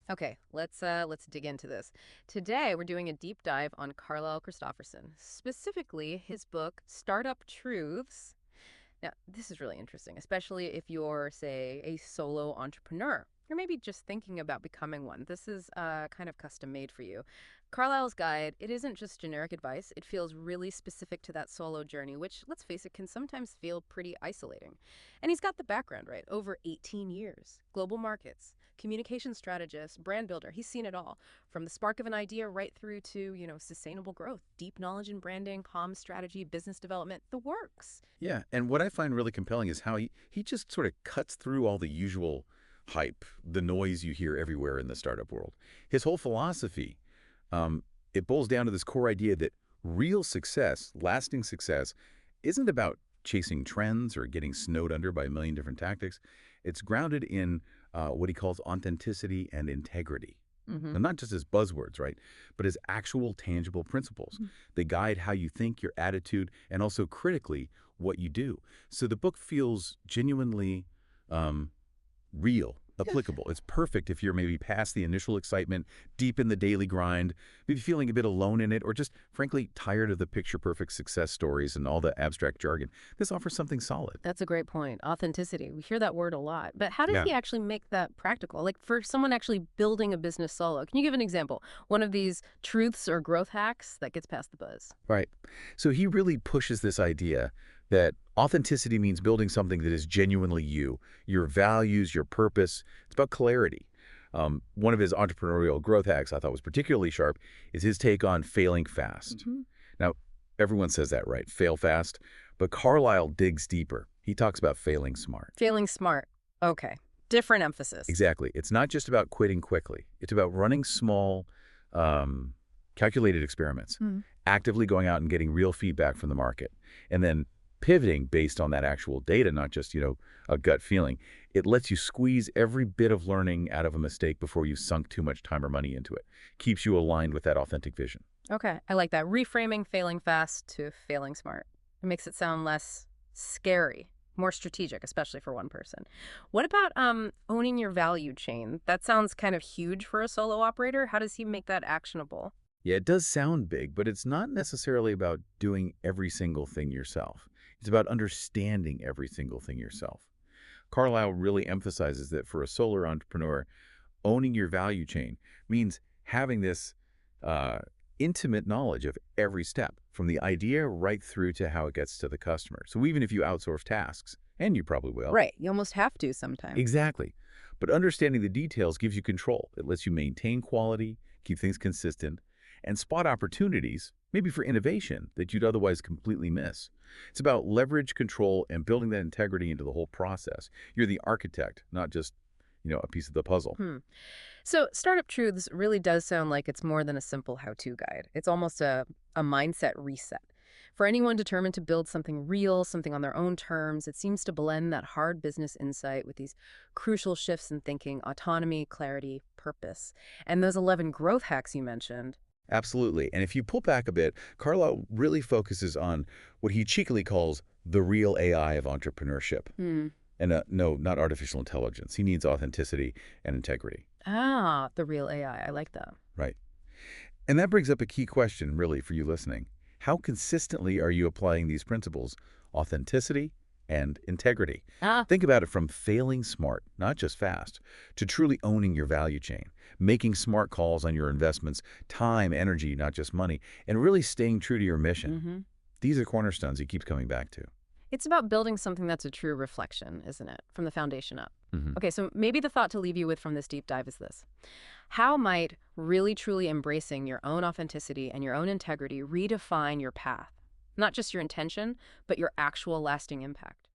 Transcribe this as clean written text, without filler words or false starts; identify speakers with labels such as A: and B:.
A: Okay, let's dig into this. Today, we're doing a deep dive on Carlyle Christopherson, specifically his book Startup Truths. Now, this is really interesting, especially if you're, say, a solo entrepreneur, or maybe just thinking about becoming one. This is kind of custom made for you. Carlisle's guide, it isn't just generic advice. It feels really specific to that solo journey, which, let's face it, can sometimes feel pretty isolating. And he's got the background, right? Over 18 years, global markets, communication strategist, brand builder. He's seen it all, from the spark of an idea right through to, sustainable growth, deep knowledge in branding, comms strategy, business development, the works.
B: Yeah, and what I find really compelling is how he just sort of cuts through all the usual hype, the noise you hear everywhere in the startup world. His whole philosophy, it boils down to this core idea that real success, lasting success, isn't about chasing trends or getting snowed under by a million different tactics. It's grounded in what he calls authenticity and integrity.
A: Mm-hmm.
B: And not just as buzzwords, right? But as actual tangible principles. They guide how you think, your attitude, and also critically what you do. So the book feels genuinely real, applicable. It's perfect if you're maybe past the initial excitement, deep in the daily grind, maybe feeling a bit alone in it, or just frankly tired of the picture-perfect success stories and all the abstract jargon. This offers something solid.
A: That's a great point. Authenticity. We hear that word a lot. But how does
B: Yeah.
A: he actually make that practical? Like for someone actually building a business solo, can you give an example? One of these truths or growth hacks that gets past the buzz.
B: Right. So he really pushes this idea that authenticity means building something that is genuinely you, your values, your purpose. It's about clarity. One of his entrepreneurial growth hacks I thought was particularly sharp is his take on failing fast.
A: Hmm.
B: Now, everyone says that, right? Fail fast. But Carlyle digs deeper. He talks about failing smart.
A: Feeling smart. Okay. Different emphasis.
B: Exactly. It's not just about quitting quickly. It's about running small, calculated experiments,
A: Mm.
B: actively going out and getting real feedback from the market, and then pivoting based on that actual data, not just, a gut feeling. It lets you squeeze every bit of learning out of a mistake before you've sunk too much time or money into it. Keeps you aligned with that authentic vision.
A: Okay. I like that. Reframing failing fast to failing smart. It makes it sound less scary, more strategic, especially for one person. What about owning your value chain? That sounds kind of huge for a solo operator. How does he make that actionable?
B: Yeah, it does sound big, but it's not necessarily about doing every single thing yourself. It's about understanding every single thing yourself. Carlyle really emphasizes that for a solo entrepreneur, owning your value chain means having this uh, intimate knowledge of every step, from the idea right through to how it gets to the customer. So even if you outsource tasks, and you probably will.
A: Right. You almost have to sometimes.
B: Exactly. But understanding the details gives you control. It lets you maintain quality, keep things consistent, and spot opportunities, maybe for innovation, that you'd otherwise completely miss. It's about leverage, control, and building that integrity into the whole process. You're the architect, not just, a piece of the puzzle.
A: So, Startup Truths really does sound like it's more than a simple how-to guide. It's almost a mindset reset. For anyone determined to build something real, something on their own terms, it seems to blend that hard business insight with these crucial shifts in thinking, autonomy, clarity, purpose. And those 11 growth hacks you mentioned.
B: Absolutely. And if you pull back a bit, Carlyle really focuses on what he cheekily calls the real AI of entrepreneurship.
A: Hmm.
B: And no, not artificial intelligence. He needs authenticity and integrity.
A: Ah, the real AI. I like that.
B: Right. And that brings up a key question, really, for you listening. How consistently are you applying these principles, authenticity and integrity?
A: Ah,
B: Think about it from failing smart, not just fast, to truly owning your value chain, making smart calls on your investments, time, energy, not just money, and really staying true to your mission.
A: mm-hmm.
B: These are cornerstones he keeps coming back to.
A: It's about building something that's a true reflection, isn't it? From the foundation up. Okay, so maybe the thought to leave you with from this deep dive is this. How might really truly embracing your own authenticity and your own integrity redefine your path? Not just your intention, but your actual lasting impact.